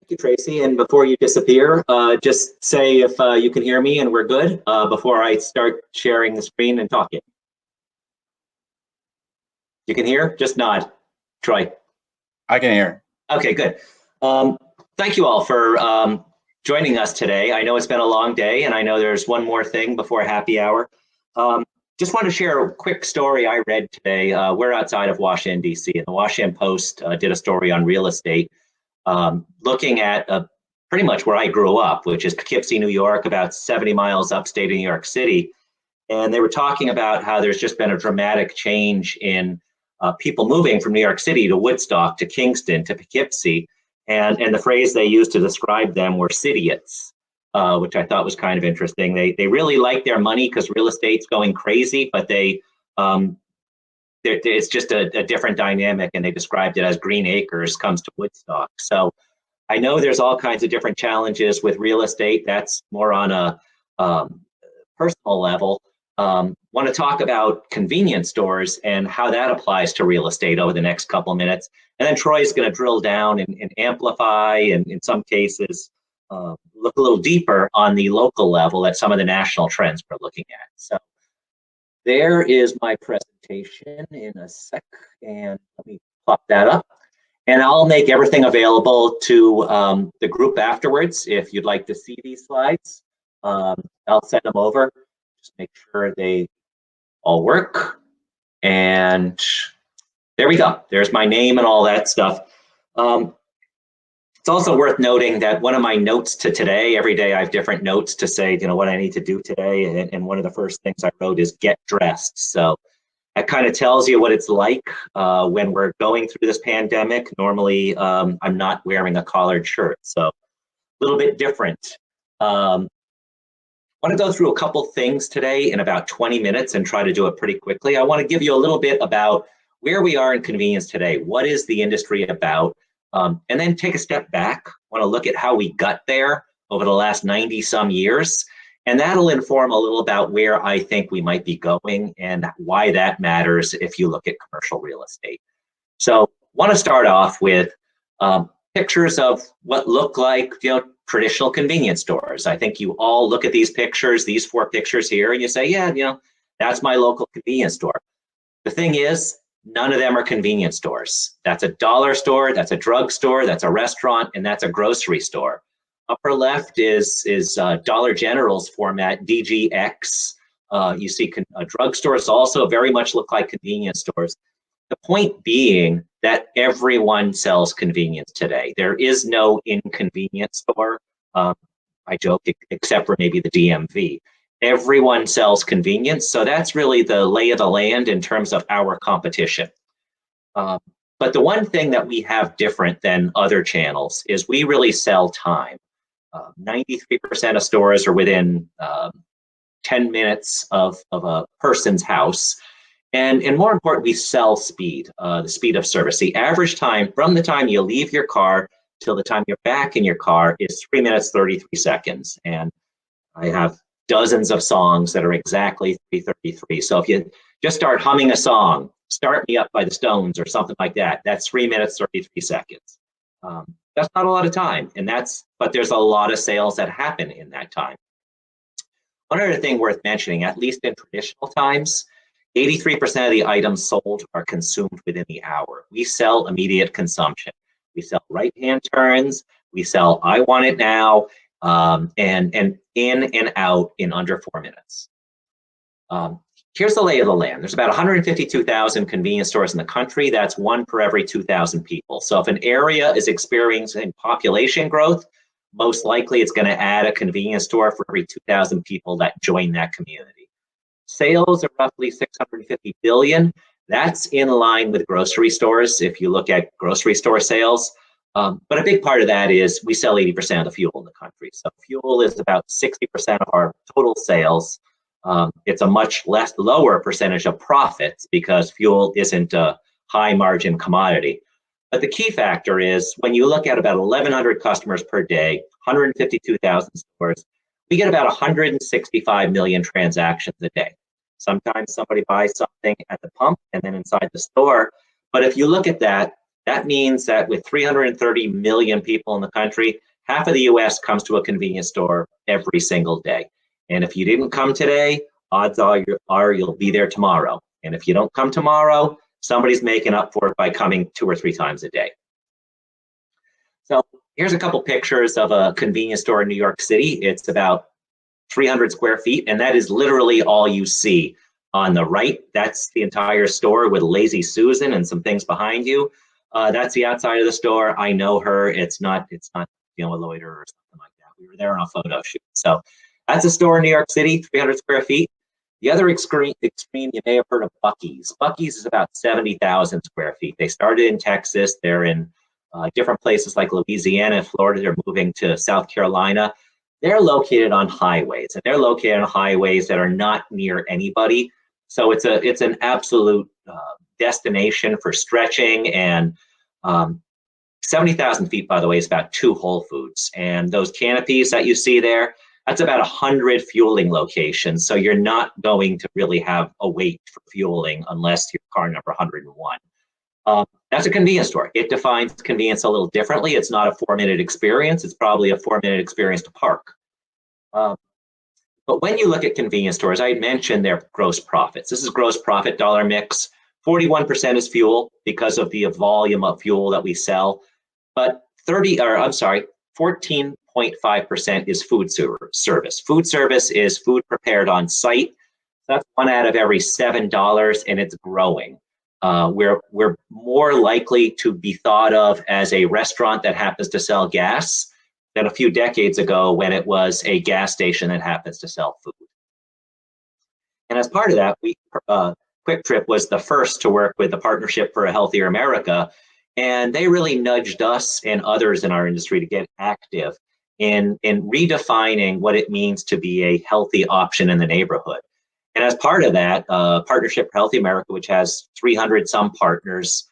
Thank you, Tracy. And before you disappear, just say if you can hear me and we're good before I start sharing the screen and talking. You can hear? Just nod. Troy. I can hear. Okay, good. Thank you all for joining us today. I know it's been a long day, and I know there's one more thing before happy hour. Just want to share a quick story I read today. We're outside of Washington, D.C., and the Washington Post did a story on real estate, looking at pretty much where I grew up, which is Poughkeepsie, New York, about 70 miles upstate of New York City. And they were talking about how there's just been a dramatic change in people moving from New York City to Woodstock, to Kingston, to Poughkeepsie. And the phrase they used to describe them were cityots, which I thought was kind of interesting. They really like their money because real estate's going crazy, but it's just a different dynamic, and they described it as green acres comes to Woodstock. So I know there's all kinds of different challenges with real estate. That's more on a personal level. Want to talk about convenience stores and how that applies to real estate over the next couple of minutes. And then Troy's going to drill down and amplify, and in some cases, look a little deeper on the local level at some of the national trends we're looking at. So there is my presentation in a sec, and let me pop that up. And I'll make everything available to the group afterwards if you'd like to see these slides. I'll send them over. Just make sure they all work. And there we go. There's my name and all that stuff. It's also worth noting that one of my notes to today, every day I have different notes to say, what I need to do today. And one of the first things I wrote is get dressed. So that kind of tells you what it's like when we're going through this pandemic. Normally, I'm not wearing a collared shirt, so a little bit different. I want to go through a couple things today in about 20 minutes and try to do it pretty quickly. I want to give you a little bit about where we are in convenience today. What is the industry about? And then take a step back. I want to look at how we got there over the last 90 some years. And that'll inform a little about where I think we might be going and why that matters if you look at commercial real estate. So I want to start off with pictures of what look like traditional convenience stores. I think you all look at these pictures, these 4 pictures here, and you say, yeah, that's my local convenience store. The thing is, none of them are convenience stores. That's a dollar store, that's a drugstore, that's a restaurant, and that's a grocery store. Upper left is Dollar General's format, DGX. You see drugstores also very much look like convenience stores. The point being that everyone sells convenience today. There is no inconvenience store, I joke, except for maybe the DMV. Everyone sells convenience, so that's really the lay of the land in terms of our competition. But the one thing that we have different than other channels is we really sell time. 93% of stores are within 10 minutes of a person's house. And more important, we sell speed, the speed of service. The average time from the time you leave your car till the time you're back in your car is 3 minutes, 33 seconds. And I have dozens of songs that are exactly 3:33. So if you just start humming a song, Start Me Up by the Stones or something like that, that's 3 minutes, 33 seconds. That's not a lot of time, but there's a lot of sales that happen in that time. One other thing worth mentioning, at least in traditional times, 83% of the items sold are consumed within the hour. We sell immediate consumption. We sell right-hand turns. We sell I want it now, and in and out in under 4 minutes. Here's the lay of the land. There's about 152,000 convenience stores in the country. That's 1 per every 2,000 people. So if an area is experiencing population growth, most likely it's going to add a convenience store for every 2,000 people that join that community. Sales are roughly $650 billion. That's in line with grocery stores if you look at grocery store sales. But a big part of that is we sell 80% of the fuel in the country. So fuel is about 60% of our total sales. It's a much lower percentage of profits because fuel isn't a high margin commodity. But the key factor is when you look at about 1,100 customers per day, 152,000 stores, we get about 165 million transactions a day. Sometimes somebody buys something at the pump and then inside the store. But if you look at that, That means that with 330 million people in the country, half of the US comes to a convenience store every single day. And if you didn't come today, odds are you'll be there tomorrow. And if you don't come tomorrow, somebody's making up for it by coming 2 or 3 times a day. So here's a couple pictures of a convenience store in New York City. It's about 300 square feet, and that is literally all you see. On the right, that's the entire store with Lazy Susan and some things behind you. That's the outside of the store. I know her. It's not a loiter or something like that. We were there on a photo shoot. So that's a store in New York City, 300 square feet. The other extreme, you may have heard of Buc-ee's. Buc-ee's is about 70,000 square feet. They started in Texas. They're in different places like Louisiana and Florida. They're moving to South Carolina. They're located on highways, and they're located on highways that are not near anybody. So it's an absolute destination for stretching. And 70,000 feet, by the way, is about 2 Whole Foods. And those canopies that you see there, that's about 100 fueling locations. So you're not going to really have a wait for fueling unless you're car number 101. That's a convenience store. It defines convenience a little differently. It's not a 4-minute experience. It's probably a 4-minute experience to park. But when you look at convenience stores, I mentioned their gross profits. This is gross profit dollar mix. 41% is fuel because of the volume of fuel that we sell. But 14.5% is food service. Food service is food prepared on site. That's 1 out of every $7, and it's growing. We're more likely to be thought of as a restaurant that happens to sell gas than a few decades ago when it was a gas station that happens to sell food. And as part of that, Quick Trip was the first to work with the Partnership for a Healthier America, and they really nudged us and others in our industry to get active in redefining what it means to be a healthy option in the neighborhood. And as part of that, Partnership for Healthy America, which has 300 some partners,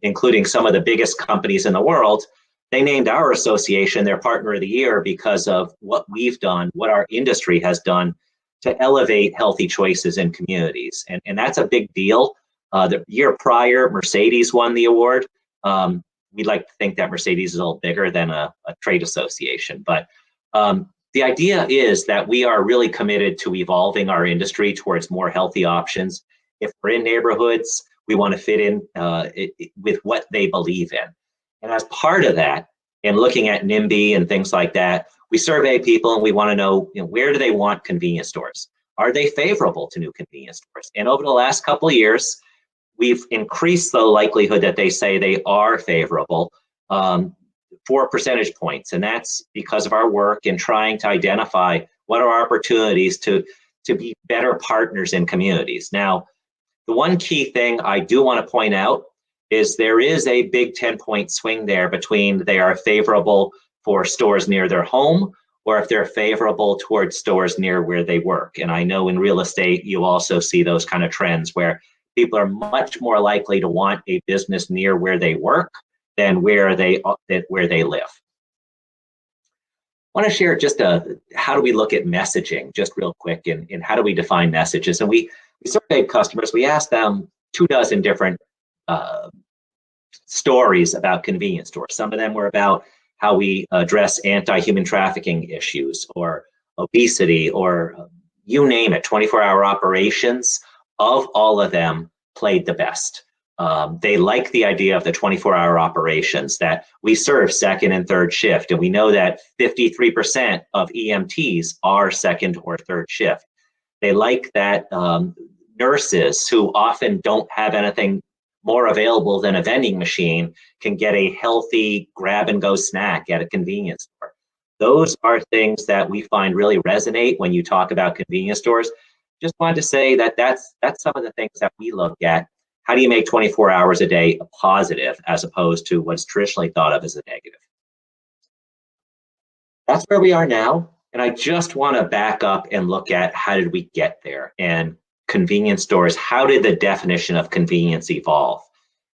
including some of the biggest companies in the world, they named our association their Partner of the Year because of what we've done, what our industry has done to elevate healthy choices in communities. And that's a big deal. The year prior, Mercedes won the award. We'd like to think that Mercedes is a little bigger than a trade association. But the idea is that we are really committed to evolving our industry towards more healthy options. If we're in neighborhoods, we want to fit in with what they believe in. And as part of that, and looking at NIMBY and things like that, we survey people and we want to know, where do they want convenience stores? Are they favorable to new convenience stores? And over the last couple of years, we've increased the likelihood that they say they are favorable 4 percentage points. And that's because of our work in trying to identify what are our opportunities to be better partners in communities. Now, the one key thing I do want to point out is there is a big 10-point swing there between they are favorable for stores near their home or if they're favorable towards stores near where they work. And I know in real estate, you also see those kind of trends where people are much more likely to want a business near where they work than where they live. I want to share just how do we look at messaging, just real quick, and how do we define messages? And we surveyed customers. We asked them 24 different stories about convenience stores. Some of them were about how we address anti-human trafficking issues or obesity or you name it, 24-hour operations. Of all of them, played the best. They like the idea of the 24-hour operations, that we serve second and third shift. And we know that 53% of EMTs are second or third shift. They like that nurses who often don't have anything more available than a vending machine can get a healthy grab-and-go snack at a convenience store. Those are things that we find really resonate when you talk about convenience stores. Just wanted to say that that's some of the things that we look at. How do you make 24 hours a day a positive as opposed to what's traditionally thought of as a negative? That's where we are now. And I just want to back up and look at how did we get there? And convenience stores, how did the definition of convenience evolve?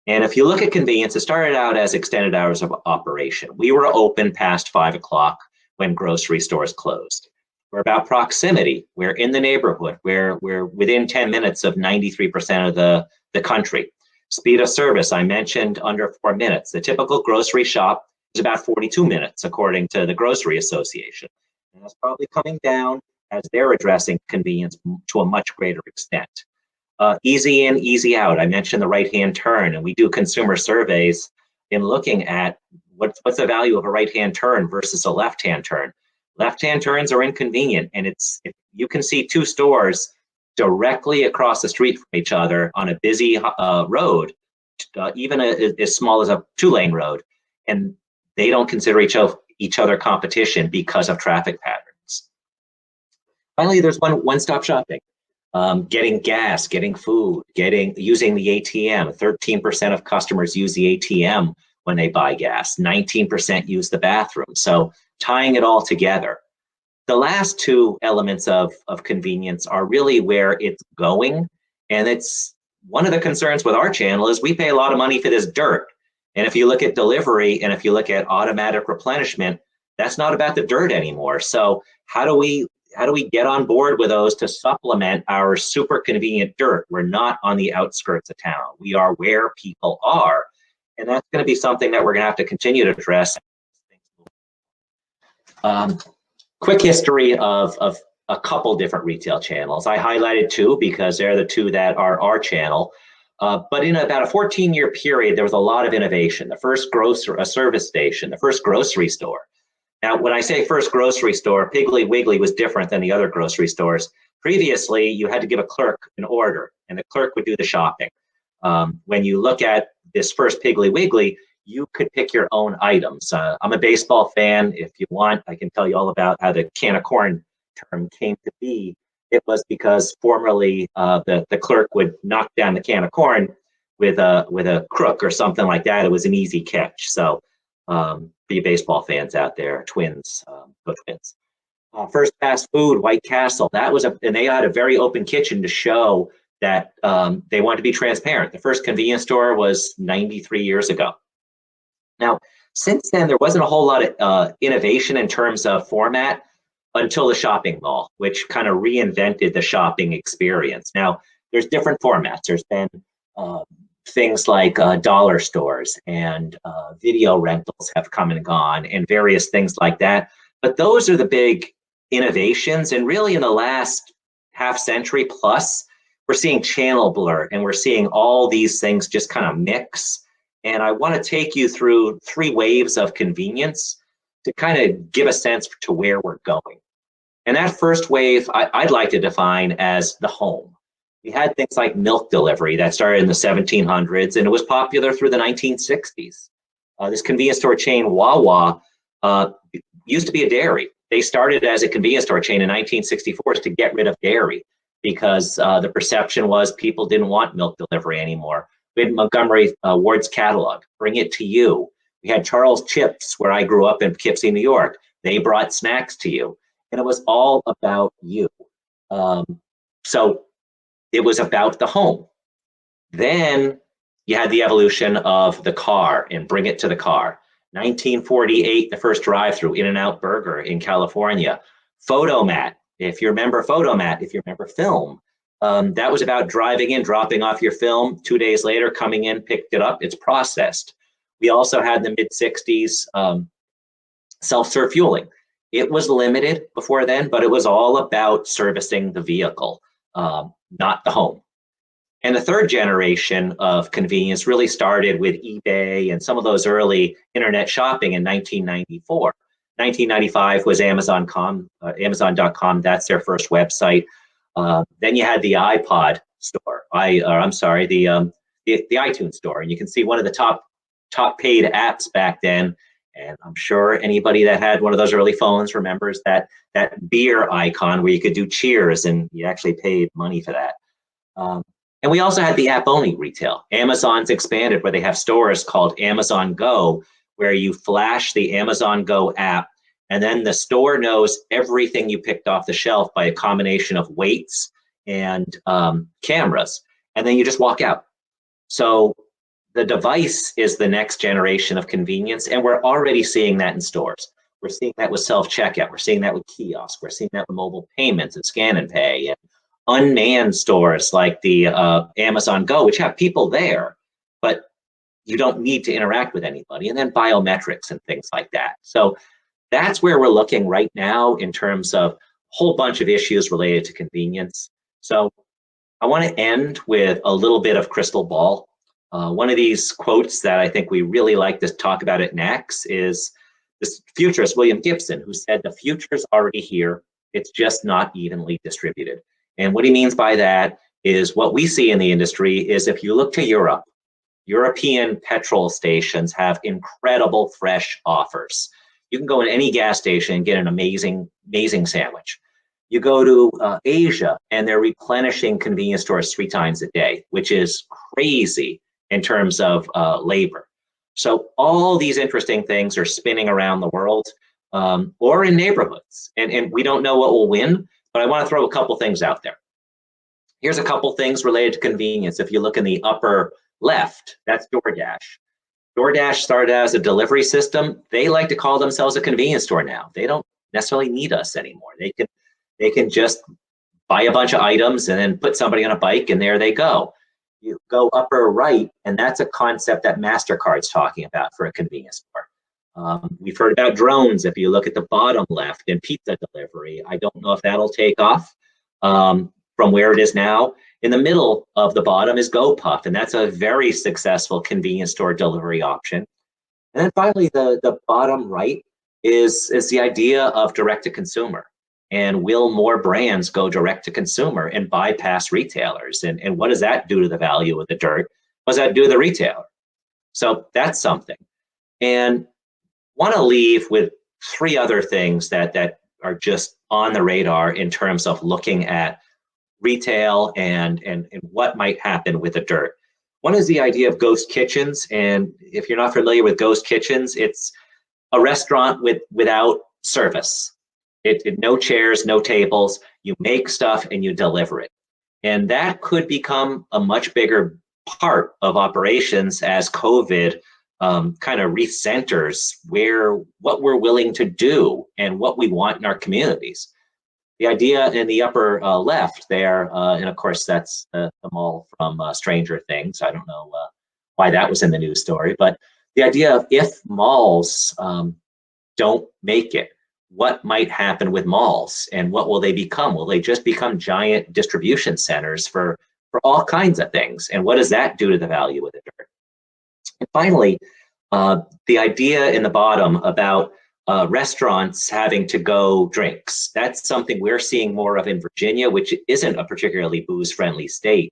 And if you look at convenience, it started out as extended hours of operation. We were open past 5 o'clock when grocery stores closed. We're about proximity. We're in the neighborhood. We're within 10 minutes of 93% of the country. Speed of service, I mentioned under 4 minutes. The typical grocery shop is about 42 minutes, according to the Grocery Association. And that's probably coming down as they're addressing convenience to a much greater extent. Easy in, easy out. I mentioned the right-hand turn, and we do consumer surveys in looking at what's the value of a right-hand turn versus a left-hand turn. Left-hand turns are inconvenient, and if you can see two stores directly across the street from each other on a busy road, even as small as a 2-lane road, and they don't consider each other competition because of traffic patterns. Finally, there's one-stop shopping. Getting gas, getting food, using the ATM. 13% of customers use the ATM when they buy gas. 19% use the bathroom. So tying it all together. The last two elements of convenience are really where it's going. And it's one of the concerns with our channel is we pay a lot of money for this dirt. And if you look at delivery and if you look at automatic replenishment, that's not about the dirt anymore. So how do we get on board with those to supplement our super convenient dirt? We're not on the outskirts of town. We are where people are. And that's going to be something that we're going to have to continue to address. Quick history of a couple different retail channels. I highlighted two because they're the two that are our channel. But in about a 14-year period, there was a lot of innovation. The first service station, the first grocery store. Now, when I say first grocery store, Piggly Wiggly was different than the other grocery stores. Previously, you had to give a clerk an order, and the clerk would do the shopping. When you look at this first Piggly Wiggly, you could pick your own items. I'm a baseball fan. If you want, I can tell you all about how the can of corn term came to be. It was because formerly the clerk would knock down the can of corn with a crook or something like that. It was an easy catch. So for you baseball fans out there, Twins, go Twins. First fast food, White Castle. And they had a very open kitchen to show that they wanted to be transparent. The first convenience store was 93 years ago. Now, since then, there wasn't a whole lot of innovation in terms of format until the shopping mall, which kind of reinvented the shopping experience. Now, there's different formats. There's been things like dollar stores and video rentals have come and gone and various things like that. But those are the big innovations. And really in the last half century plus, we're seeing channel blur and we're seeing all these things just kind of mix. And I want to take you through 3 waves of convenience to kind of give a sense to where we're going. And that first wave, I'd like to define as the home. We had things like milk delivery that started in the 1700s, and it was popular through the 1960s. This convenience store chain, Wawa, used to be a dairy. They started as a convenience store chain in 1964 to get rid of dairy because the perception was people didn't want milk delivery anymore. We had Montgomery Ward's catalog, Bring It to You. We had Charles Chips, where I grew up in Poughkeepsie, New York. They brought snacks to you, and it was all about you. So it was about the home. Then you had the evolution of the car and Bring It to the Car. 1948, the first drive-through, In-N-Out Burger in California. Photomat, if you remember Photomat, if you remember film. That was about driving in, dropping off your film, 2 days later, coming in, picked it up, it's processed. We also had in the mid-60s self-serve fueling. It was limited before then, but it was all about servicing the vehicle, not the home. And the third generation of convenience really started with eBay and some of those early internet shopping in 1994. 1995 was Amazon.com, that's their first website. Then you had the iPod store, the iTunes store, and you can see one of the top paid apps back then. And I'm sure anybody that had one of those early phones remembers that beer icon where you could do cheers and you actually paid money for that. And we also had the app-only retail. Amazon's expanded where they have stores called Amazon Go, where you flash the Amazon Go app, and then the store knows everything you picked off the shelf by a combination of weights and cameras. And then you just walk out. So the device is the next generation of convenience, and we're already seeing that in stores. We're seeing that with self-checkout. We're seeing that with kiosks. We're seeing that with mobile payments and scan and pay, and unmanned stores like the Amazon Go, which have people there, you don't need to interact with anybody, and then biometrics and things like that. So that's where we're looking right now in terms of a whole bunch of issues related to convenience. So I want to end with a little bit of crystal ball. One of these quotes that I think we really like to talk about at NACS is this futurist, William Gibson, who said, the future's already here, it's just not evenly distributed. And what he means by that is what we see in the industry is if you look to Europe, European petrol stations have incredible fresh offers. You can go in any gas station and get an amazing, amazing sandwich. You go to Asia and they're replenishing convenience stores 3 times a day, which is crazy in terms of labor. So all these interesting things are spinning around the world or in neighborhoods. And we don't know what will win, but I want to throw a couple things out there. Here's a couple things related to convenience. If you look in the upper left, that's DoorDash. DoorDash started as a delivery system. They like to call themselves a convenience store now. They don't necessarily need us anymore. They can just buy a bunch of items and then put somebody on a bike and there they go. You go upper right, and that's a concept that MasterCard's talking about for a convenience store. We've heard about drones. If you look at the bottom left in pizza delivery, I don't know if that'll take off from where it is now. In the middle of the bottom is GoPuff, and that's a very successful convenience store delivery option. And then finally, the bottom right is the idea of direct to consumer. And will more brands go direct to consumer and bypass retailers? And what does that do to the value of the dirt? What does that do to the retailer? So that's something. And want to leave with 3 other things that are just on the radar in terms of looking at retail and what might happen with the dirt. One is the idea of ghost kitchens. And if you're not familiar with ghost kitchens, it's a restaurant without service. No chairs, no tables. You make stuff and you deliver it. And that could become a much bigger part of operations as COVID kind of recenters what we're willing to do and what we want in our communities. The idea in the upper left there, and of course that's the mall from Stranger Things. I don't know why that was in the news story, but the idea of if malls don't make it, what might happen with malls and what will they become? Will they just become giant distribution centers for all kinds of things? And what does that do to the value of the dirt? And finally, the idea in the bottom about restaurants having to-go drinks. That's something we're seeing more of in Virginia, which isn't a particularly booze-friendly state,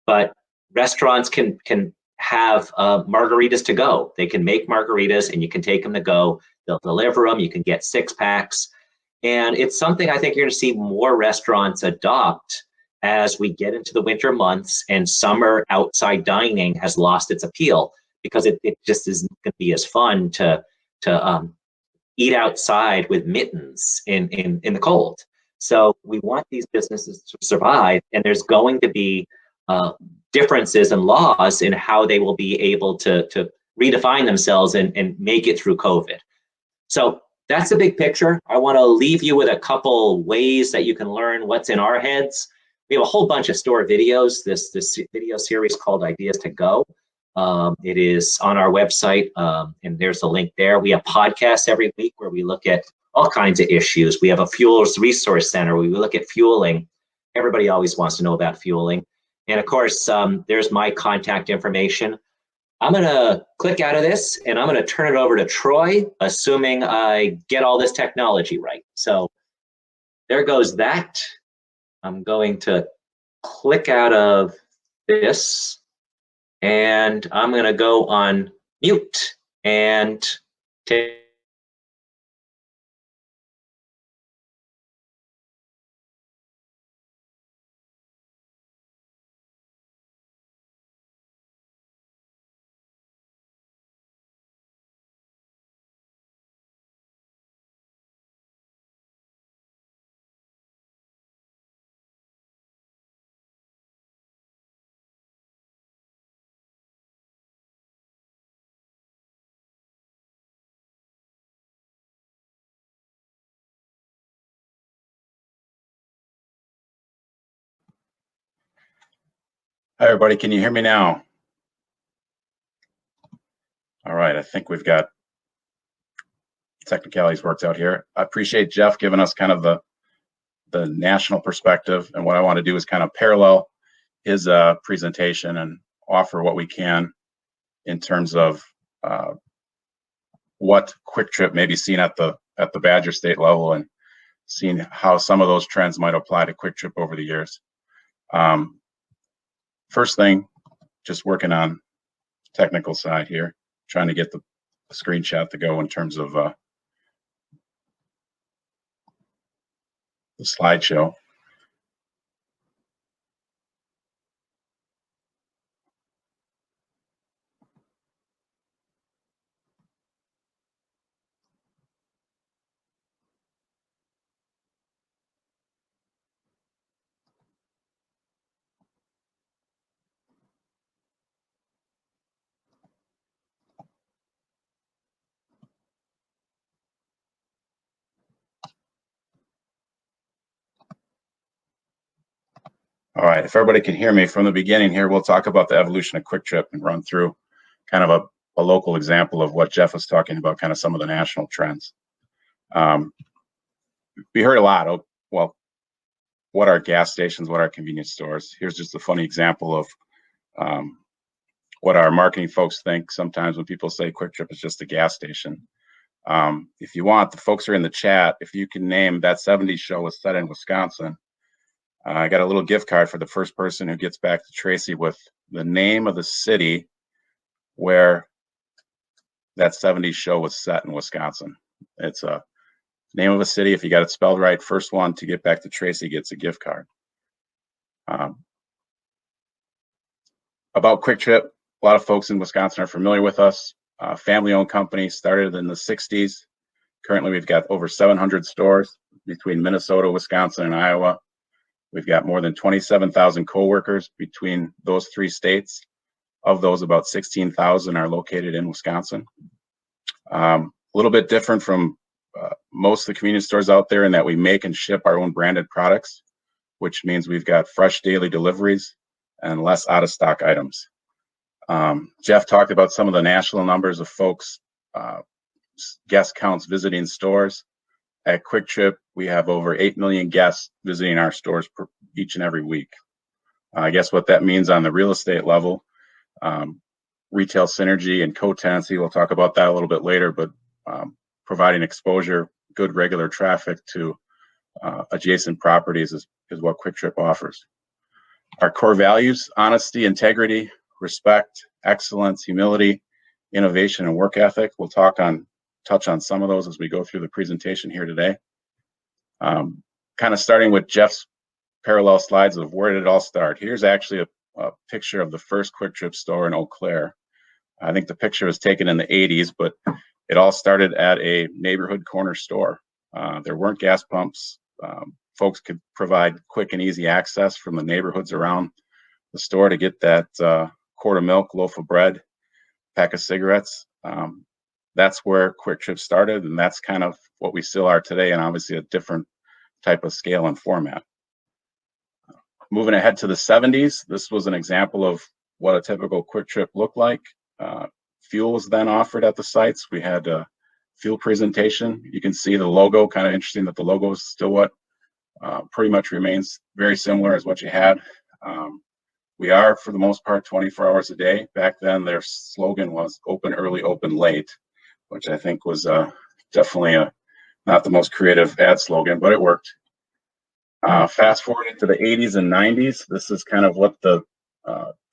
but restaurants can have margaritas to go. They can make margaritas and you can take them to go. They'll deliver them. You can get 6-packs. And it's something I think you're going to see more restaurants adopt as we get into the winter months and summer outside dining has lost its appeal because it just isn't going to be as fun to eat outside with mittens in the cold. So we want these businesses to survive, and there's going to be differences in laws in how they will be able to redefine themselves and make it through COVID. So that's the big picture. I want to leave you with a couple ways that you can learn what's in our heads. We have a whole bunch of store videos, this video series called Ideas to Go. It is on our website, and there's a link there. We have podcasts every week where we look at all kinds of issues. We have a Fuels Resource Center where we look at fueling. Everybody always wants to know about fueling. And of course, there's my contact information. I'm going to click out of this and I'm going to turn it over to Troy, assuming I get all this technology right. So there goes that. I'm going to click out of this and I'm going to go on mute and take. Hi, everybody. Can you hear me now? All right, I think we've got technicalities worked out here. I appreciate Jeff giving us kind of the national perspective, and what I want to do is kind of parallel his presentation and offer what we can in terms of what Quick Trip may be seen at the Badger State level, and seeing how some of those trends might apply to Quick Trip over the years. First thing, just working on technical side here, trying to get the screenshot to go in terms of the slideshow. All right, if everybody can hear me from the beginning here, we'll talk about the evolution of Quick Trip and run through kind of a local example of what Jeff was talking about, kind of some of the national trends. We heard a lot of, well, what are gas stations, what are convenience stores? Here's just a funny example of what our marketing folks think sometimes when people say Quick Trip is just a gas station. If you want, the folks are in the chat, if you can name that 70s show was set in Wisconsin. I got a little gift card for the first person who gets back to Tracy with the name of the city where that 70s show was set in Wisconsin. It's a name of a city. If you got it spelled right, first one to get back to Tracy gets a gift card. About Quick Trip, a lot of folks in Wisconsin are familiar with us. Family-owned company, started in the 60s. Currently, we've got over 700 stores between Minnesota, Wisconsin, and Iowa. We've got more than 27,000 co-workers between those three states. Of those, about 16,000 are located in Wisconsin. A little bit different from most of the convenience stores out there in that we make and ship our own branded products, which means we've got fresh daily deliveries and less out-of-stock items. Jeff talked about some of the national numbers of folks, guest counts visiting stores. At Quick Trip, we have over 8 million guests visiting our stores each and every week. I guess what that means on the real estate level, retail synergy and co-tenancy, we'll talk about that a little bit later, but providing exposure, good regular traffic to adjacent properties is what Quick Trip offers. Our core values: honesty, integrity, respect, excellence, humility, innovation, and work ethic. We'll touch on some of those as we go through the presentation here today. Kind of starting with Jeff's parallel slides of where did it all start. Here's actually a picture of the first Quick Trip store in Eau Claire. I think the picture was taken in the 80s, but it all started at a neighborhood corner store. There weren't gas pumps. Folks could provide quick and easy access from the neighborhoods around the store to get that quart of milk, loaf of bread, pack of cigarettes. That's where Quick Trip started, and that's kind of what we still are today, and obviously a different type of scale and format. Moving ahead to the 70s, this was an example of what a typical Quick Trip looked like. Fuel was then offered at the sites. We had a fuel presentation. You can see the logo, kind of interesting that the logo is still what pretty much remains very similar as what you had. We are, for the most part, 24 hours a day. Back then, their slogan was open early, open late, which I think was definitely not the most creative ad slogan, but it worked. Fast forward into the 80s and 90s, this is kind of what the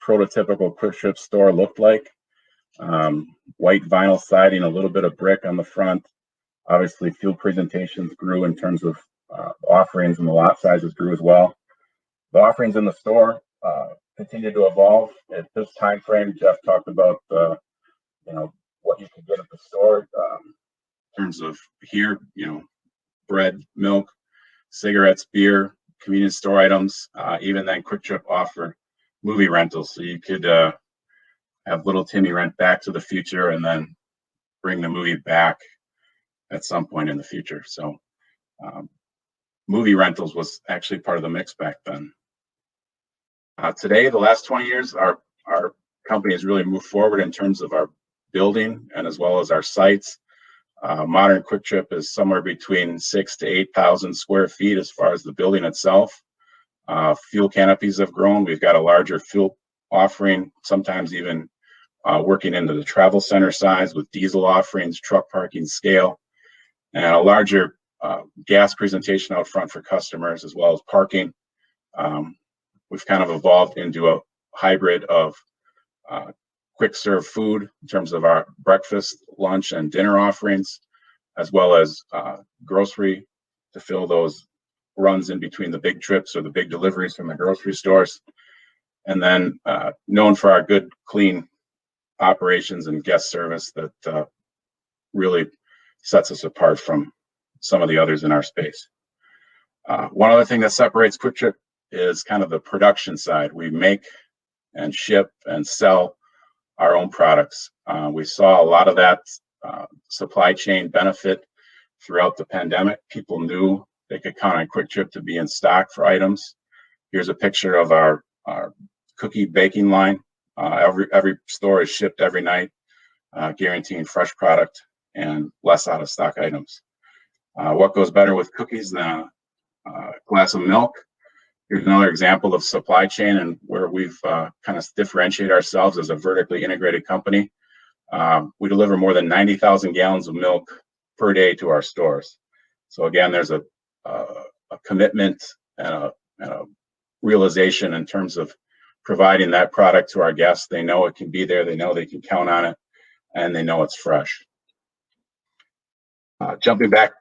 prototypical Quick Trip store looked like. White vinyl siding, a little bit of brick on the front. Obviously, fuel presentations grew in terms of offerings, and the lot sizes grew as well. The offerings in the store continued to evolve. At this time frame, Jeff talked about what you could get at the store in terms of here, bread, milk, cigarettes, beer, convenience store items. Even then, Quick Trip offered movie rentals, so you could have little Timmy rent Back to the Future and then bring the movie back at some point in the future. So movie rentals was actually part of the mix back then. Today, the last 20 years, our company has really moved forward in terms of our building and as well as our sites. Modern Quick Trip is somewhere between 6,000 to 8,000 square feet as far as the building itself. Fuel canopies have grown. We've got a larger fuel offering, sometimes even working into the travel center size with diesel offerings, truck parking scale, and a larger gas presentation out front for customers as well as parking. We've kind of evolved into a hybrid of quick serve food in terms of our breakfast, lunch, and dinner offerings, as well as grocery to fill those runs in between the big trips or the big deliveries from the grocery stores. And then known for our good, clean operations and guest service that really sets us apart from some of the others in our space. One other thing that separates Quick Trip is kind of the production side. We make and ship and sell our own products. We saw a lot of that supply chain benefit throughout the pandemic. People knew they could count on Quick Trip to be in stock for items. Here's a picture of our cookie baking line. Every store is shipped every night, guaranteeing fresh product and less out of stock items. What goes better with cookies than a glass of milk? Here's another example of supply chain and where we've kind of differentiate ourselves as a vertically integrated company. We deliver more than 90,000 gallons of milk per day to our stores. So again, there's a commitment and a realization in terms of providing that product to our guests. They know it can be there, they know they can count on it, and they know it's fresh. Jumping back,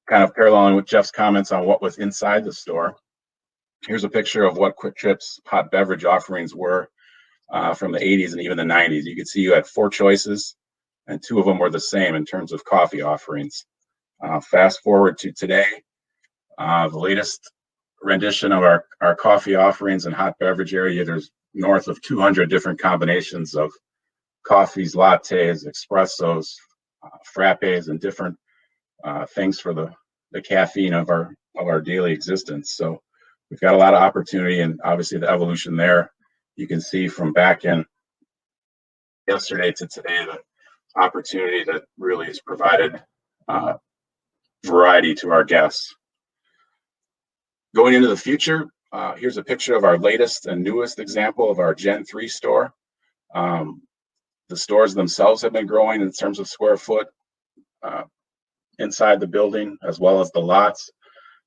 kind of paralleling with Jeff's comments on what was inside the store, here's a picture of what Quick Trip's hot beverage offerings were from the 80s and even the 90s. You can see you had 4 choices, and 2 of them were the same in terms of coffee offerings. Fast forward to today, the latest rendition of our coffee offerings and hot beverage area, there's north of 200 different combinations of coffees, lattes, espressos, frappes, and different things for the caffeine of our daily existence. So we've got a lot of opportunity, and obviously the evolution there, you can see from back in yesterday to today, the opportunity that really has provided variety to our guests. Going into the future, here's a picture of our latest and newest example of our Gen 3 store. The stores themselves have been growing in terms of square foot inside the building, as well as the lots.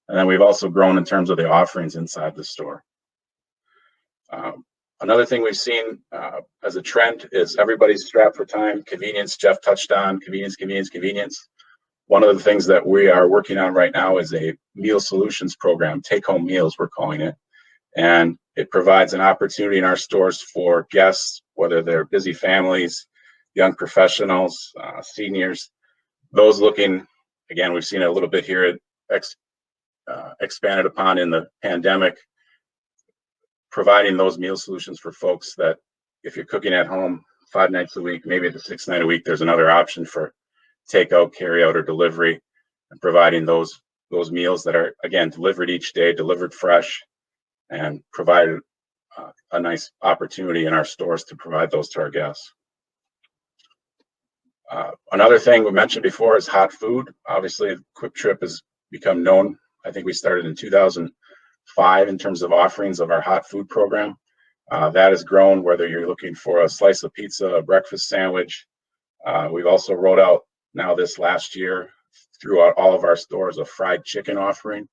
And then we've also grown in terms of the offerings inside the store. Another thing we've seen as a trend is everybody's strapped for time. Convenience, Jeff touched on convenience, convenience, convenience. One of the things that we are working on right now is a meal solutions program, take-home meals, we're calling it. And it provides an opportunity in our stores for guests, whether they're busy families, young professionals, seniors, those looking, again, we've seen it a little bit here, expanded upon in the pandemic, providing those meal solutions for folks that if you're cooking at home 5 nights a week, maybe the 6th night a week, there's another option for takeout, carry out, or delivery, and providing those meals that are, again, delivered each day, delivered fresh, and provide a nice opportunity in our stores to provide those to our guests. Another thing we mentioned before is hot food. Obviously, Quick Trip has become known. I think we started in 2005 in terms of offerings of our hot food program. That has grown, whether you're looking for a slice of pizza, a breakfast sandwich. We've also rolled out now this last year throughout all of our stores a fried chicken offering,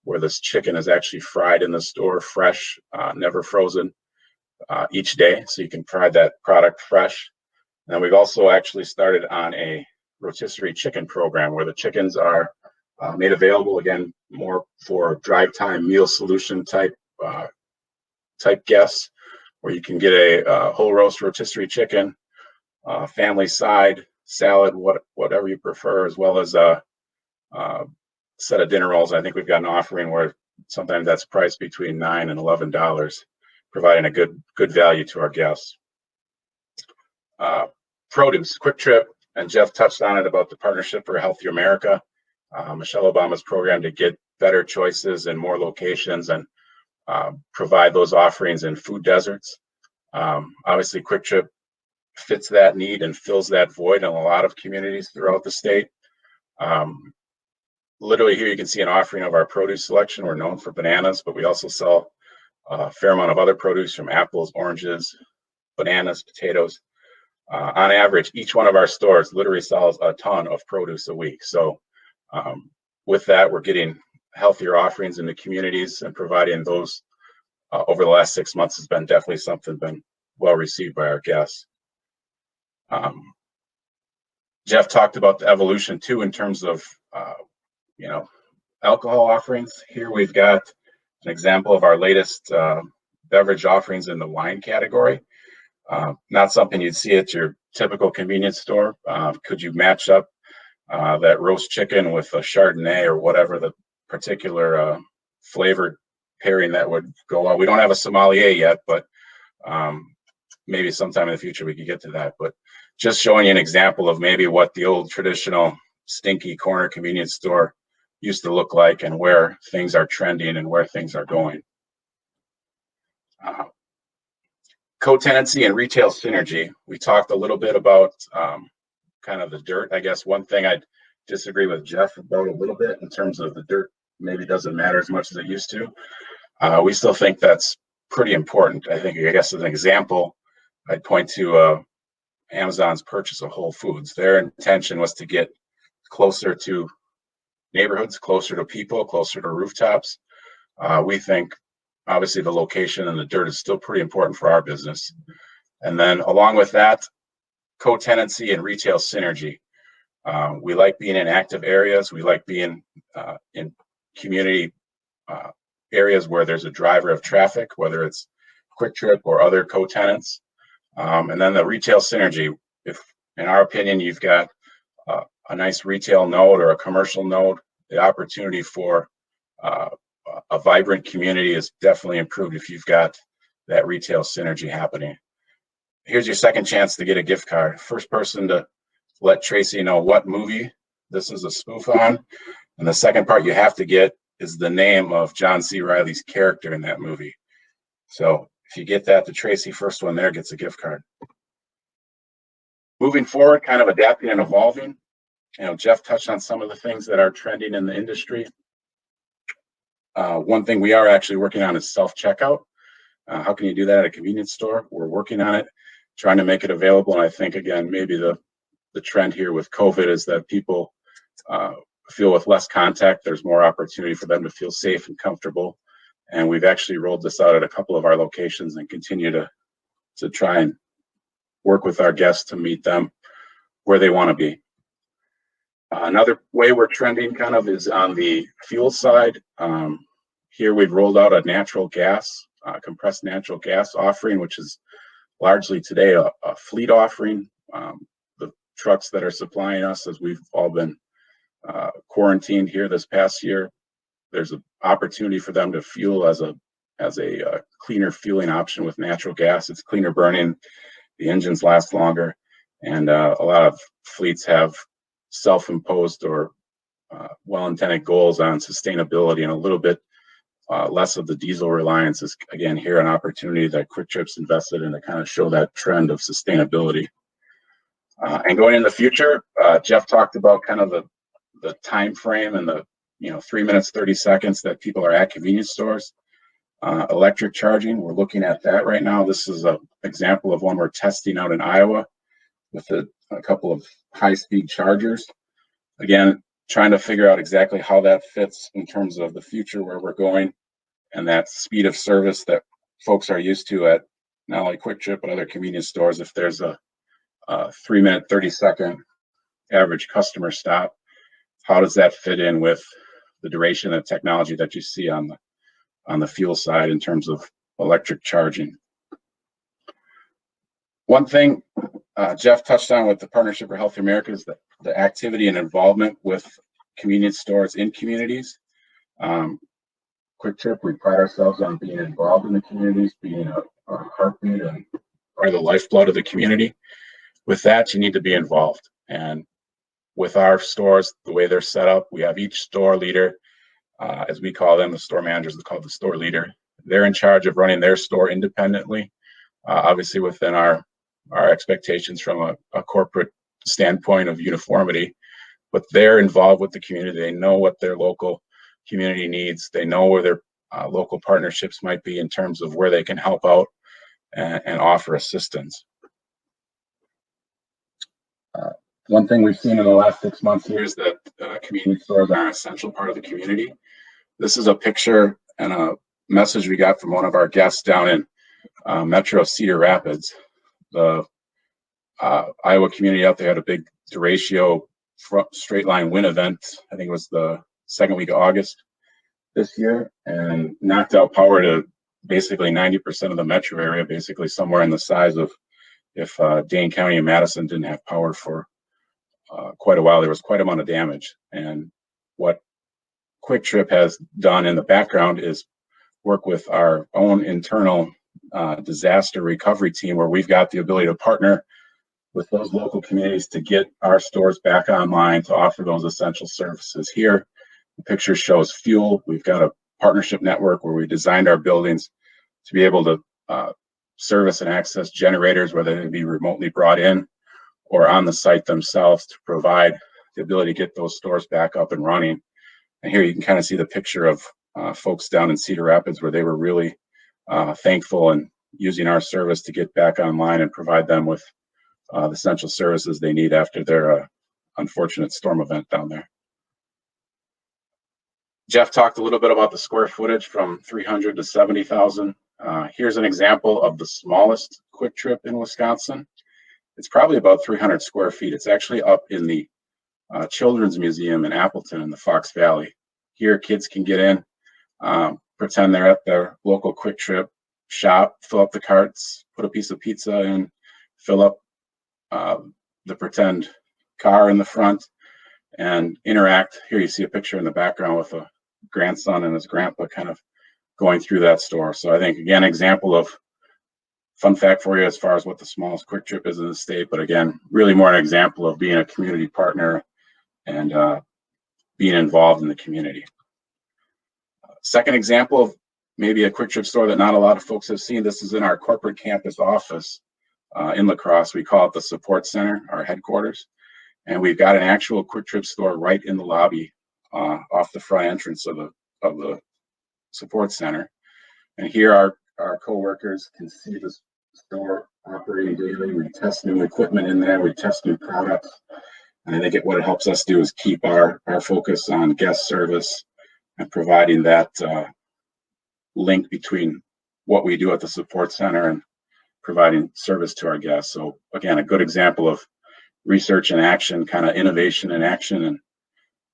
where this chicken is actually fried in the store, fresh, never frozen, each day. So you can provide that product fresh. And we've also actually started on a rotisserie chicken program where the chickens are made available, again, more for drive time meal solution type guests, where you can get a whole roast rotisserie chicken, family side, salad, whatever you prefer, as well as a set of dinner rolls. I think we've got an offering where sometimes that's priced between $9 and $11, providing a good value to our guests. Produce, Quick Trip, and Jeff touched on it about the Partnership for a Healthier America, Michelle Obama's program to get better choices and more locations and provide those offerings in food deserts. Obviously, Quick Trip fits that need and fills that void in a lot of communities throughout the state. Literally here you can see an offering of our produce selection. We're known for bananas, but we also sell a fair amount of other produce from apples, oranges, bananas, potatoes. On average, each one of our stores literally sells a ton of produce a week. So with that, we're getting healthier offerings in the communities, and providing those over the last 6 months has been definitely something been well received by our guests. Jeff talked about the evolution too in terms of alcohol offerings. Here we've got an example of our latest beverage offerings in the wine category. Not something you'd see at your typical convenience store. Could you match up that roast chicken with a Chardonnay or whatever the particular flavored pairing that would go on? We don't have a sommelier yet, but maybe sometime in the future we could get to that. But just showing you an example of maybe what the old traditional stinky corner convenience store used to look like, and where things are trending and where things are going. Co-tenancy and retail synergy. We talked a little bit about kind of the dirt. I guess one thing I'd disagree with Jeff about a little bit in terms of the dirt maybe doesn't matter as much as it used to. We still think that's pretty important. I guess as an example, I'd point to Amazon's purchase of Whole Foods. Their intention was to get closer to neighborhoods, closer to people, closer to rooftops. We think obviously the location and the dirt is still pretty important for our business. And then along with that, co-tenancy and retail synergy. We like being in active areas. We like being in community areas where there's a driver of traffic, whether it's Quick Trip or other co-tenants. And then the retail synergy. If, in our opinion, you've got a nice retail node or a commercial node, the opportunity for a vibrant community is definitely improved if you've got that retail synergy happening. Here's your second chance to get a gift card. First person to let Tracy know what movie this is a spoof on. And the second part you have to get is the name of John C. Reilly's character in that movie. So if you get that to Tracy, first one there gets a gift card. Moving forward, kind of adapting and evolving. Jeff touched on some of the things that are trending in the industry. One thing we are actually working on is self-checkout. How can you do that at a convenience store? We're working on it, trying to make it available. And I think, again, maybe the trend here with COVID is that people feel with less contact, there's more opportunity for them to feel safe and comfortable. And we've actually rolled this out at a couple of our locations and continue to try and work with our guests to meet them where they want to be. Another way we're trending kind of is on the fuel side. Here we've rolled out a natural gas, compressed natural gas offering, which is largely today a fleet offering. The trucks that are supplying us, as we've all been quarantined here this past year, there's an opportunity for them to fuel as a cleaner fueling option with natural gas. It's cleaner burning, the engines last longer, and a lot of fleets have self-imposed or well-intended goals on sustainability, and a little bit less of the diesel reliance is, again, here an opportunity that Quick Trip's invested in to kind of show that trend of sustainability. And going in the future, Jeff talked about kind of the time frame and the 3 minutes 30 seconds that people are at convenience stores. Electric charging, we're looking at that right now. This is an example of one we're testing out in Iowa with a couple of high-speed chargers. Again, trying to figure out exactly how that fits in terms of the future, where we're going, and that speed of service that folks are used to at not only Quick Trip but other convenience stores. If there's a 3 minute 30-second average customer stop, how does that fit in with the duration of technology that you see on the fuel side in terms of electric charging? One thing Jeff touched on with the Partnership for Healthy America is the activity and involvement with convenience stores in communities. Quick Trip, we pride ourselves on being involved in the communities, being a heartbeat and are the lifeblood of the community. With that, you need to be involved. And with our stores, the way they're set up, we have each store leader, as we call them, the store managers are called the store leader. They're in charge of running their store independently, obviously within our our expectations from a corporate standpoint of uniformity, but they're involved with the community. They know what their local community needs. They know where their local partnerships might be in terms of where they can help out and offer assistance. One thing we've seen in the last 6 months here is that community stores are an essential part of the community. This is a picture and a message we got from one of our guests down in Metro Cedar Rapids. The Iowa community out there had a big derecho straight line win event. I think it was the second week of August this year, and knocked out power to basically 90% of the metro area, basically somewhere in the size of if Dane County and Madison didn't have power for quite a while. There was quite an amount of damage. And what Quick Trip has done in the background is work with our own internal disaster recovery team, where we've got the ability to partner with those local communities to get our stores back online to offer those essential services. Here, the picture shows fuel. We've got a partnership network where we designed our buildings to be able to service and access generators, whether they be remotely brought in or on the site themselves, to provide the ability to get those stores back up and running. And here you can kind of see the picture of folks down in Cedar Rapids, where they were really thankful and using our service to get back online and provide them with the essential services they need after their unfortunate storm event down there. Jeff talked a little bit about the square footage from 300 to 70,000. Here's an example of the smallest Quick Trip in Wisconsin. It's probably about 300 square feet. It's actually up in the Children's Museum in Appleton in the Fox Valley. Here, kids can get in, pretend they're at their local Quick Trip shop, fill up the carts, put a piece of pizza in, fill up the pretend car in the front, and interact. Here you see a picture in the background with a grandson and his grandpa kind of going through that store. So I think, again, example of fun fact for you as far as what the smallest Quick Trip is in the state, but again, really more an example of being a community partner and being involved in the community. Second example of maybe a Quick Trip store that not a lot of folks have seen. This is in our corporate campus office in La Crosse. We call it the support center, our headquarters. And we've got an actual Quick Trip store right in the lobby off the front entrance of the support center. And here our coworkers can see the store operating daily. We test new equipment in there. We test new products. And I think what it helps us do is keep our focus on guest service and providing that link between what we do at the support center and providing service to our guests. So again, a good example of research in action, kind of innovation in action. And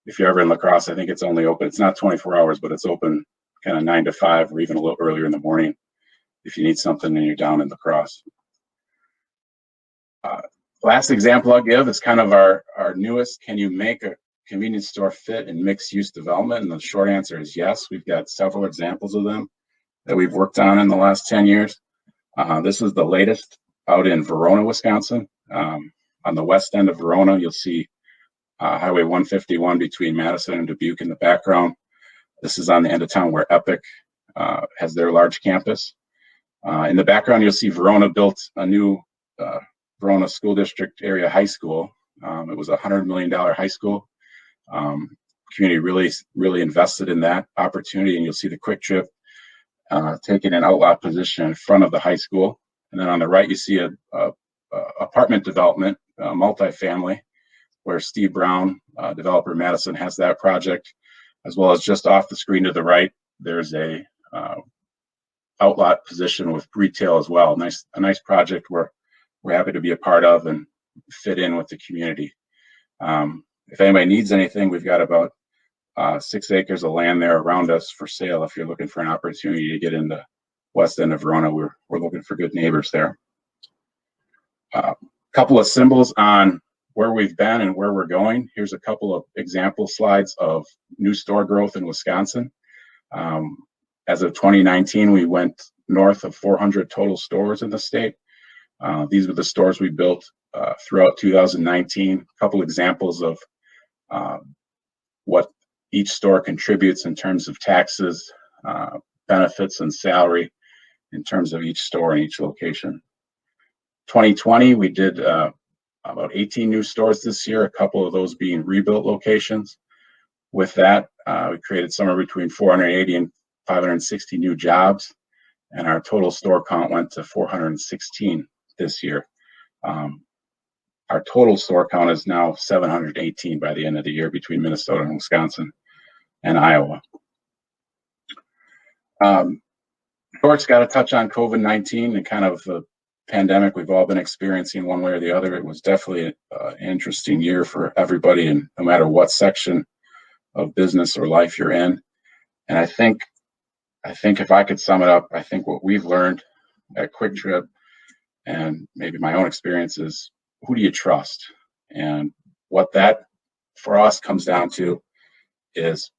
if you're ever in La Crosse, I think it's only open. It's not 24 hours, but it's open kind of 9 to 5 or even a little earlier in the morning if you need something and you're down in La Crosse. Last example I'll give is kind of our newest. Can you make a convenience store fit in mixed use development? And the short answer is yes. We've got several examples of them that we've worked on in the last 10 years. This is the latest out in Verona, Wisconsin. On the west end of Verona, you'll see Highway 151 between Madison and Dubuque in the background. This is on the end of town where Epic has their large campus. In the background, you'll see Verona built a new Verona School District area high school. It was a $100 million high school. Community really invested in that opportunity, and you'll see the Quick Trip taking an outlot position in front of the high school. And then on the right, you see a apartment development, multifamily, where Steve Brown, developer Madison, has that project, as well as just off the screen to the right, there's a outlot position with retail as well. A nice project we're happy to be a part of and fit in with the community. If anybody needs anything, we've got about 6 acres of land there around us for sale. If you're looking for an opportunity to get into west end of Verona, we're looking for good neighbors there. Couple of symbols on where we've been and where we're going. Here's a couple of example slides of new store growth in Wisconsin. As of 2019, we went north of 400 total stores in the state. These were the stores we built throughout 2019. A couple examples of what each store contributes in terms of taxes, benefits, and salary in terms of each store and each location. 2020, we did about 18 new stores this year, a couple of those being rebuilt locations. With that, we created somewhere between 480 and 560 new jobs, and our total store count went to 416 this year. Our total store count is now 718 by the end of the year between Minnesota and Wisconsin and Iowa. George's got to touch on COVID-19 and kind of the pandemic we've all been experiencing one way or the other. It was definitely an interesting year for everybody, and no matter what section of business or life you're in. And I think if I could sum it up, I think what we've learned at Quick Trip and maybe my own experience is, who do you trust? And what that for us comes down to is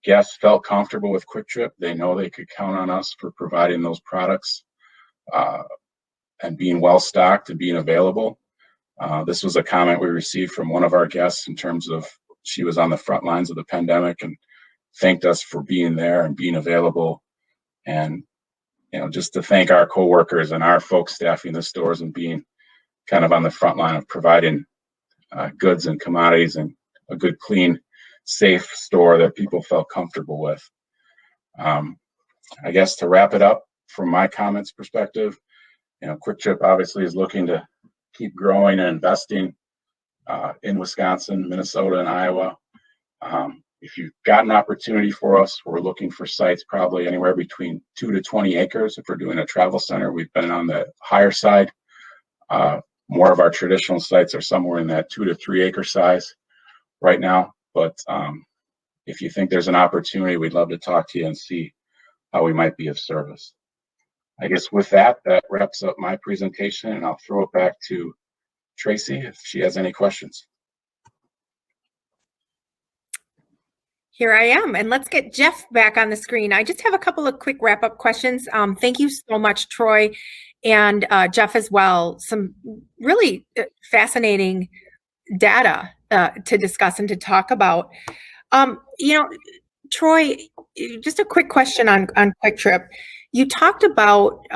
guests felt comfortable with Quick Trip. They know they could count on us for providing those products and being well stocked and being available. This was a comment we received from one of our guests in terms of she was on the front lines of the pandemic and thanked us for being there and being available, and just to thank our coworkers and our folks staffing the stores and being kind of on the front line of providing goods and commodities and a good, clean, safe store that people felt comfortable with. I guess to wrap it up, from my comments perspective, Quick Trip obviously is looking to keep growing and investing in Wisconsin, Minnesota, and Iowa. If you've got an opportunity for us, we're looking for sites probably anywhere between 2 to 20 acres. If we're doing a travel center, we've been on the higher side. More of our traditional sites are somewhere in that 2 to 3 acre size right now. But if you think there's an opportunity, we'd love to talk to you and see how we might be of service. I guess with that wraps up my presentation, and I'll throw it back to Tracy if she has any questions. Here I am, and let's get Jeff back on the screen. I just have a couple of quick wrap-up questions. Thank you so much, Troy, and Jeff as well. Some really fascinating data to discuss and to talk about. Troy, just a quick question on Quick Trip. You talked about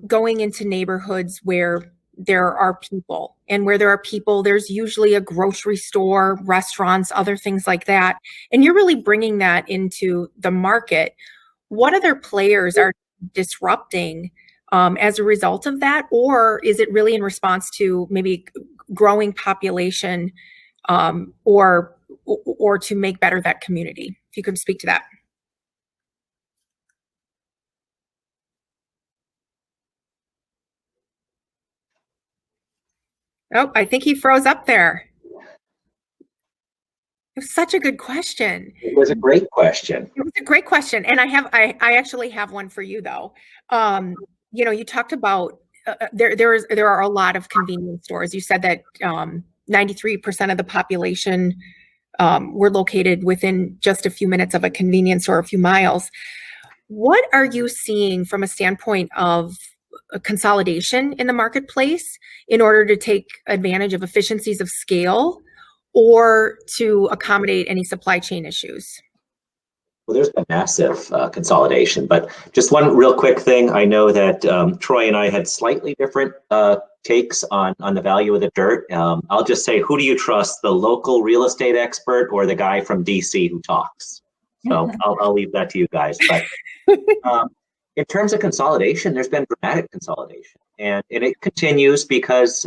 going into neighborhoods where there are people, and where there are people, there's usually a grocery store, restaurants, other things like that. And you're really bringing that into the market. What other players are disrupting as a result of that? Or is it really in response to maybe growing population or to make better that community? If you could speak to that. Oh, I think he froze up there. It was such a good question. It was a great question. It was a great question, and I actually have one for you though. You talked about there are a lot of convenience stores. You said that 93% of the population were located within just a few minutes of a convenience store, a few miles. What are you seeing from a standpoint of a consolidation in the marketplace in order to take advantage of efficiencies of scale or to accommodate any supply chain issues? Well, there's been massive consolidation, but just one real quick thing. I know that Troy and I had slightly different takes on the value of the dirt. I'll just say, who do you trust, the local real estate expert or the guy from DC who talks? So I'll leave that to you guys. But in terms of consolidation, there's been dramatic consolidation, and it continues because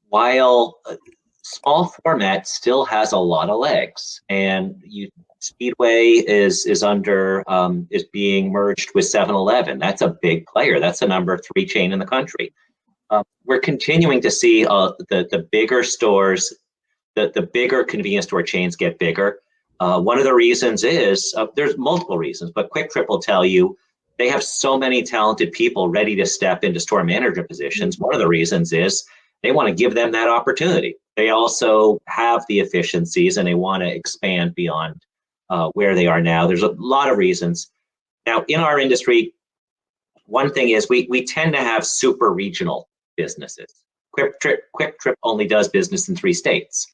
while small format still has a lot of legs, and Speedway is being merged with 7-Eleven. That's a big player. That's the number 3 chain in the country. We're continuing to see the bigger stores, the bigger convenience store chains get bigger. One of the reasons is, there's multiple reasons, but Quick Trip will tell you they have so many talented people ready to step into store manager positions. One of the reasons is they want to give them that opportunity. They also have the efficiencies and they want to expand beyond where they are now. There's a lot of reasons. Now, in our industry, one thing is we tend to have super regional businesses. Quick Trip only does business in 3 states.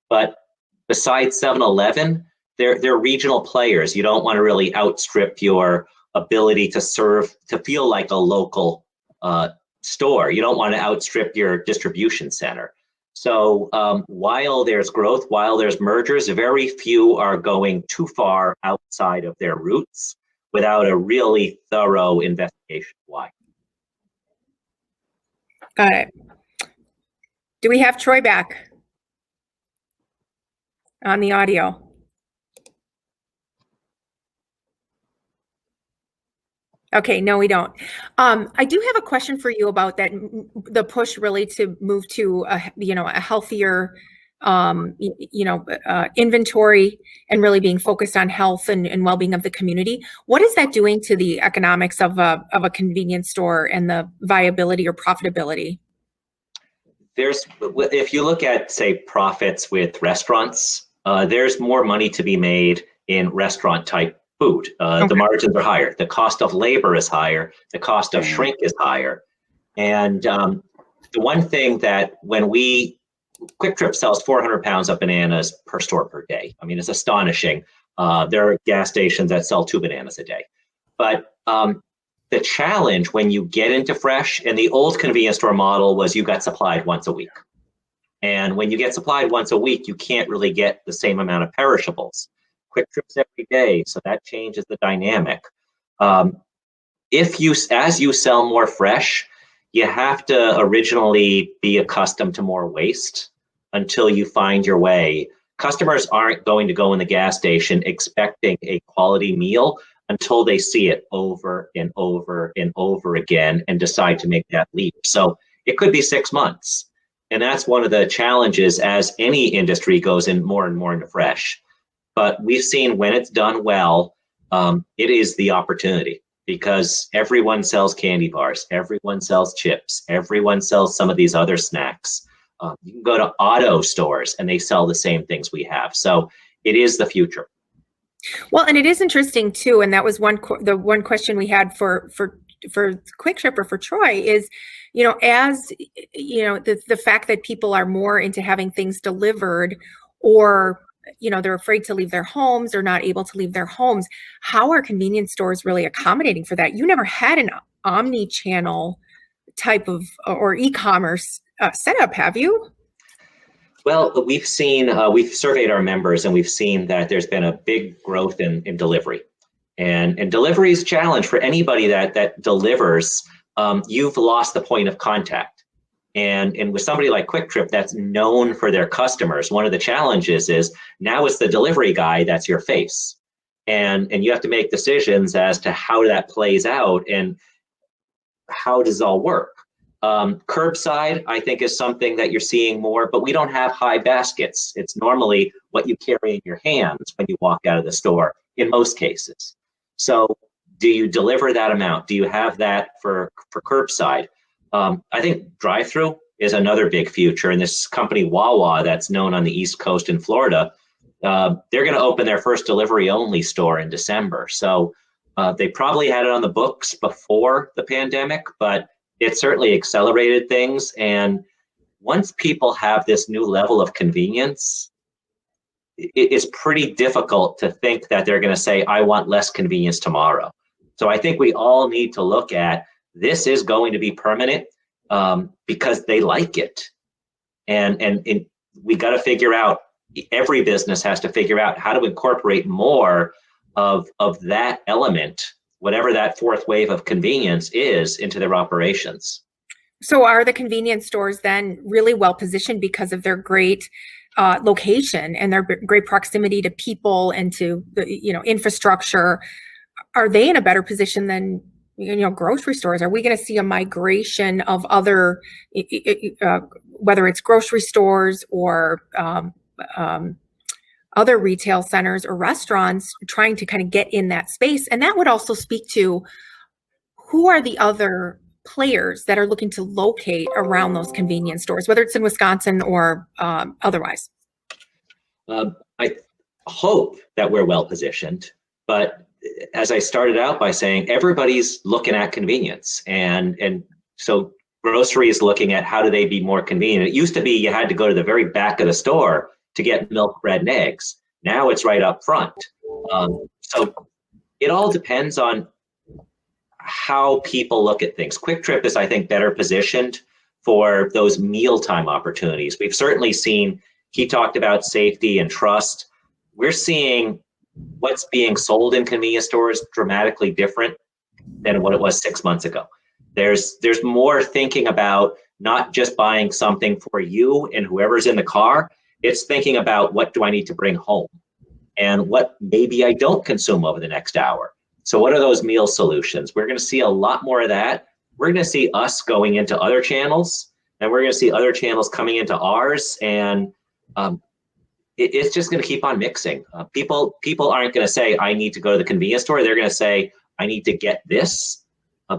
But besides 7-Eleven, they're regional players. You don't want to really outstrip your ability to serve, to feel like a local store. You don't want to outstrip your distribution center. So while there's growth, while there's mergers, very few are going too far outside of their roots without a really thorough investigation of why. Got it. Do we have Troy back on the audio? Okay, no, we don't. I do have a question for you about that, the push really to move to a healthier, inventory and really being focused on health and well-being of the community. What is that doing to the economics of a convenience store and the viability or profitability? If you look at, say, profits with restaurants, there's more money to be made in restaurant type food. The margins are higher. The cost of labor is higher. The cost of shrink is higher. And the one thing that Quick Trip sells 400 pounds of bananas per store per day. I mean, it's astonishing. There are gas stations that sell 2 bananas a day. But the challenge when you get into fresh, and the old convenience store model was you got supplied once a week. And when you get supplied once a week, you can't really get the same amount of perishables. Quick Trips every day, so that changes the dynamic. As you sell more fresh, you have to originally be accustomed to more waste until you find your way. Customers aren't going to go in the gas station expecting a quality meal until they see it over and over and over again and decide to make that leap. So it could be 6 months. And that's one of the challenges as any industry goes in more and more into fresh. But we've seen when it's done well, it is the opportunity, because everyone sells candy bars, everyone sells chips, everyone sells some of these other snacks. You can go to auto stores and they sell the same things we have. So it is the future. Well, and it is interesting too, and that was the one question we had for Quick Trip or for Troy is, as the fact that people are more into having things delivered, or they're afraid to leave their homes or not able to leave their homes. How are convenience stores really accommodating for that? You never had an omni-channel type of or e-commerce setup, have you? Well, we've surveyed our members, and we've seen that there's been a big growth in delivery. And delivery is a challenge for anybody that delivers. You've lost the point of contact. And with somebody like Quick Trip that's known for their customers, one of the challenges is now it's the delivery guy that's your face. And you have to make decisions as to how that plays out and how does it all work. Curbside, I think, is something that you're seeing more, but we don't have high baskets. It's normally what you carry in your hands when you walk out of the store in most cases. So do you deliver that amount? Do you have that for curbside? I think drive-through is another big future. And this company, Wawa, that's known on the East Coast in Florida, they're going to open their first delivery-only store in December. So they probably had it on the books before the pandemic, but it certainly accelerated things. And once people have this new level of convenience, it's pretty difficult to think that they're going to say, I want less convenience tomorrow. So I think we all need to look at this is going to be permanent because they like it. And we got to figure out, every business has to figure out how to incorporate more of that element, whatever that fourth wave of convenience is, into their operations. So are the convenience stores then really well positioned because of their great location and their great proximity to people and to the infrastructure? Are they in a better position than grocery stores? Are we going to see a migration of other, whether it's grocery stores or other retail centers or restaurants, trying to kind of get in that space? And that would also speak to who are the other players that are looking to locate around those convenience stores, whether it's in Wisconsin or otherwise. I hope that we're well positioned, but as I started out by saying, everybody's looking at convenience. And so grocery is looking at how do they be more convenient. It used to be you had to go to the very back of the store to get milk, bread, and eggs. Now it's right up front. So it all depends on how people look at things. Quick Trip is, I think, better positioned for those mealtime opportunities. We've certainly seen, he talked about safety and trust. We're seeing what's being sold in convenience stores dramatically different than what it was 6 months ago. There's more thinking about not just buying something for you and whoever's in the car. It's thinking about, what do I need to bring home and what maybe I don't consume over the next hour. So what are those meal solutions? We're going to see a lot more of that. We're going to see us going into other channels, and we're going to see other channels coming into ours, and it's just going to keep on mixing. People aren't going to say, I need to go to the convenience store. They're going to say, I need to get this.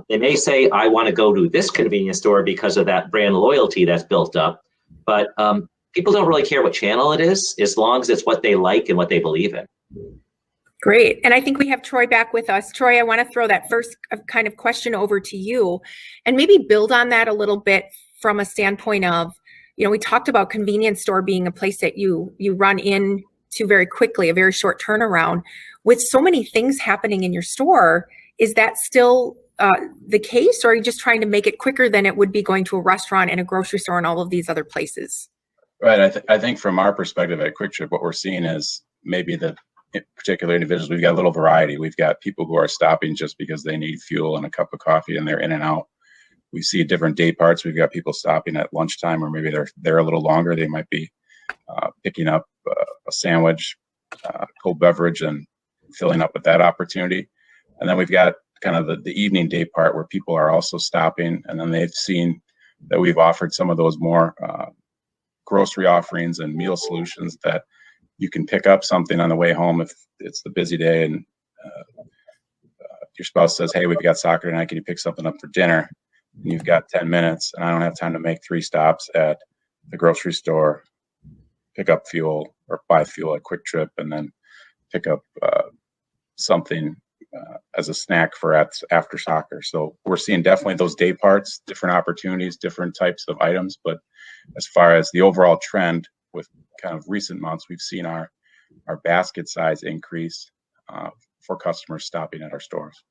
They may say, I want to go to this convenience store because of that brand loyalty that's built up. But people don't really care what channel it is, as long as it's what they like and what they believe in. Great. And I think we have Troy back with us. Troy, I want to throw that first kind of question over to you and maybe build on that a little bit from a standpoint of, we talked about convenience store being a place that you run into very quickly, a very short turnaround. With so many things happening in your store, is that still the case, or are you just trying to make it quicker than it would be going to a restaurant and a grocery store and all of these other places? Right. I think from our perspective at Quick Trip, what we're seeing is maybe the particular individuals, we've got a little variety. We've got people who are stopping just because they need fuel and a cup of coffee and they're in and out. We see different day parts. We've got people stopping at lunchtime, or maybe they're there a little longer. They might be picking up a sandwich, cold beverage, and filling up at that opportunity. And then we've got kind of the evening day part where people are also stopping, and then they've seen that we've offered some of those more grocery offerings and meal solutions that you can pick up something on the way home if it's the busy day and your spouse says, hey, we've got soccer tonight, can you pick something up for dinner? And you've got 10 minutes and I don't have time to make 3 stops at the grocery store, pick up fuel or buy fuel at Quick Trip, and then pick up something as a snack for after soccer. So we're seeing definitely those day parts, different opportunities, different types of items. But as far as the overall trend with kind of recent months, we've seen our basket size increase for customers stopping at our stores.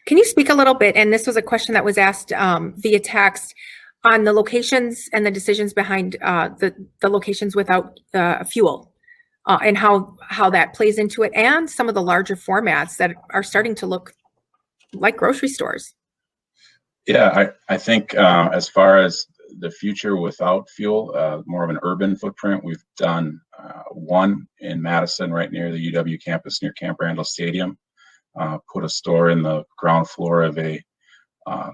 Can you speak a little bit, and this was a question that was asked via text, on the locations and the decisions behind the locations without fuel, and how that plays into it, and some of the larger formats that are starting to look like grocery stores? Yeah, I think as far as the future without fuel, more of an urban footprint, we've done one in Madison right near the UW campus near Camp Randall Stadium. Put a store in the ground floor of a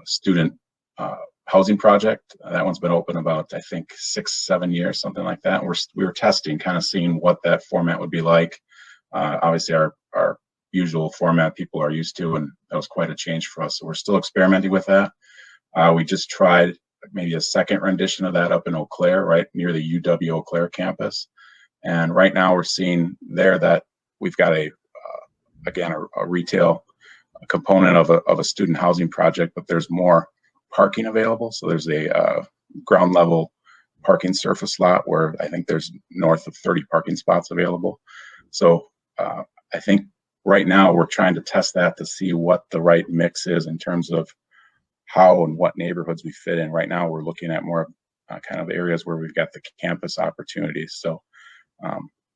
student housing project. That one's been open about, I think, 6-7 years, something like that. We were testing, kind of seeing what that format would be like. Obviously, our usual format people are used to, and that was quite a change for us. So we're still experimenting with that. We just tried maybe a second rendition of that up in Eau Claire, right near the UW Eau Claire campus. And right now we're seeing there that we've got again, a retail component of a student housing project, but there's more parking available. So there's a ground level parking surface lot where I think there's north of 30 parking spots available. So I think right now we're trying to test that to see what the right mix is in terms of how and what neighborhoods we fit in. Right now we're looking at more kind of areas where we've got the campus opportunities. So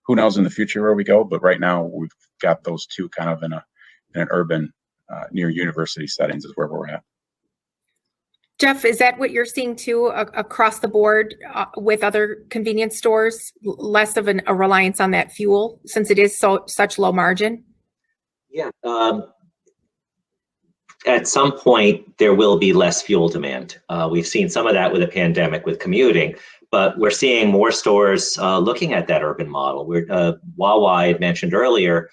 who knows in the future where we go, but right now we've got those two kind of in an urban near university settings is where we're at. Jeff, is that what you're seeing too across the board with other convenience stores? Less of a reliance on that fuel since it is such low margin? Yeah. At some point, there will be less fuel demand. We've seen some of that with the pandemic, with commuting, but we're seeing more stores looking at that urban model. Wawa, I had mentioned earlier,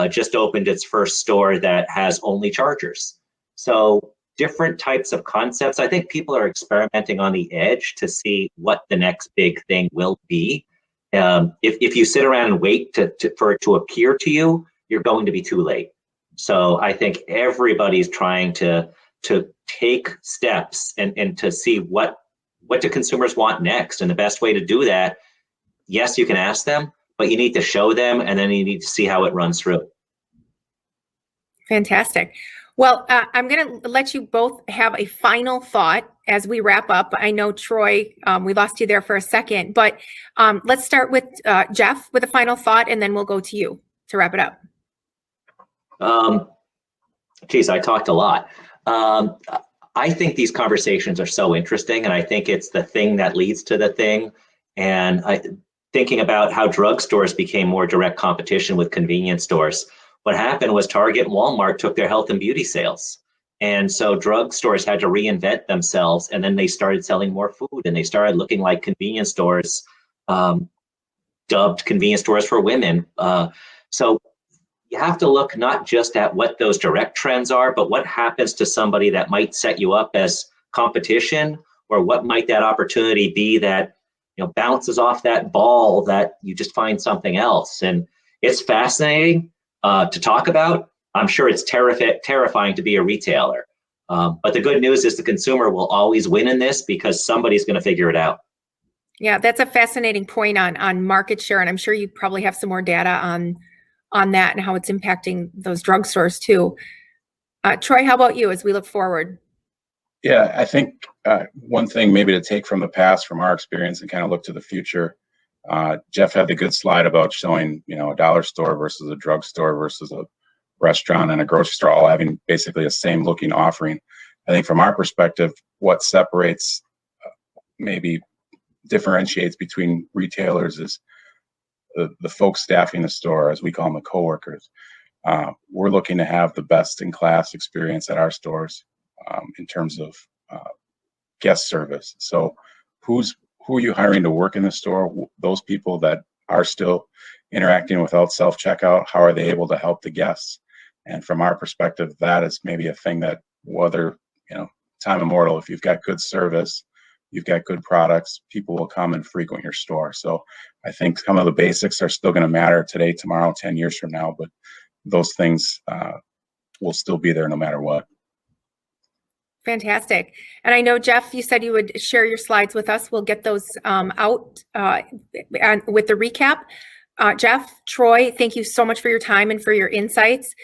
just opened its first store that has only chargers. So different types of concepts. I think people are experimenting on the edge to see what the next big thing will be. If you sit around and wait for it to appear to you, you're going to be too late. So I think everybody's trying to take steps and to see what do consumers want next. And the best way to do that, yes, you can ask them, but you need to show them, and then you need to see how it runs through. Fantastic. Well, I'm going to let you both have a final thought as we wrap up. I know, Troy, we lost you there for a second, but let's start with Jeff with a final thought, and then we'll go to you to wrap it up. Geez, I talked a lot. I think these conversations are so interesting, and I think it's the thing that leads to the thing. And thinking about how drugstores became more direct competition with convenience stores. What happened was Target and Walmart took their health and beauty sales. And so drugstores had to reinvent themselves, and then they started selling more food, and they started looking like convenience stores, dubbed convenience stores for women. So you have to look not just at what those direct trends are, but what happens to somebody that might set you up as competition, or what might that opportunity be that bounces off that ball that you just find something else. And it's fascinating to talk about. I'm sure it's terrifying to be a retailer. But the good news is the consumer will always win in this because somebody's going to figure it out. Yeah, that's a fascinating point on market share. And I'm sure you probably have some more data on that and how it's impacting those drugstores too. Troy, how about you as we look forward? Yeah, I think one thing maybe to take from the past, from our experience, and kind of look to the future. Jeff had the good slide about showing, a dollar store versus a drugstore versus a restaurant and a grocery store all having basically the same looking offering. I think from our perspective, what separates, maybe differentiates between retailers is the folks staffing the store, as we call them, the coworkers. We're looking to have the best in class experience at our stores. In terms of guest service. So who are you hiring to work in the store? Those people that are still interacting without self-checkout, how are they able to help the guests? And from our perspective, that is maybe a thing that, whether, time immortal, if you've got good service, you've got good products, people will come and frequent your store. So I think some of the basics are still going to matter today, tomorrow, 10 years from now, but those things will still be there no matter what. Fantastic. And I know, Jeff, you said you would share your slides with us. We'll get those out with the recap. Jeff, Troy, thank you so much for your time and for your insights.